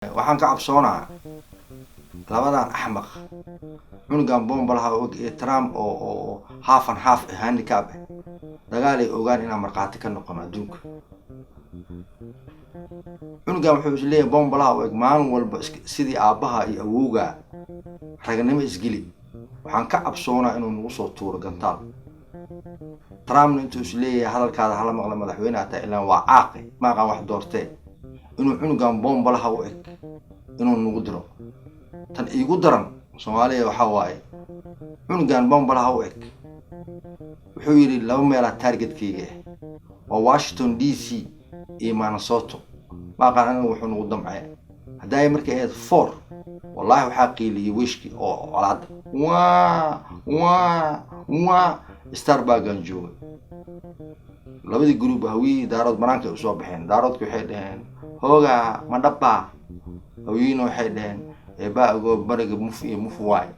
waxaan ka cabsoonaa labadan axmaq cunugan bombalaha og ee Trump oo half and half handicap dagaal ay ogaan inaan marqaati ka noqono adduunka. cunugan wuxuu is leeyahay bombalaha og maalin walba sidii aabaha iyo awowga raganimo isgili. waxaan ka cabsoonaa inuu nagu soo tuuro gantaal. Trump intuu is leeyahay hadalkaada hala maqla madaxweynaha taa ilaa waa caaqi ma aqaan wax doortee inuu cunugan bombalaha u eg inuu nagu diro. tan iigu daran Soomaaliya waxa waaye cunugan bombalaha u eg wuxuu yiri laba meela targetkayga waa Washington DC iyo Minnesota ma aqaan wuxuu nagu damcay haday markay ahayd 4 wallahi waxa qiiliyay wishki oo colaad waa Starbucks jooga labadii group hawi daarad banaanka u soo baxeen daaradku waxay dhaheen hooga ma dhabba hawiino waxay dhaheen baago bariga muf iyo muf waay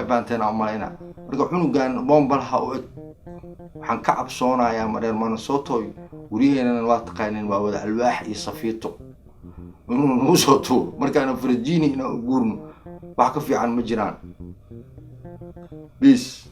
baanteena umalayna marka cunugan bombalaha u eg waxaan ka cabsoonayaa mareer Minnesota guriyeenana waa taqaaneen waa wada alwaax iyo safiito inuu nagu soo tuuro markaana Virginia ina u guurno wax ka fiican ma jiraan. Peace.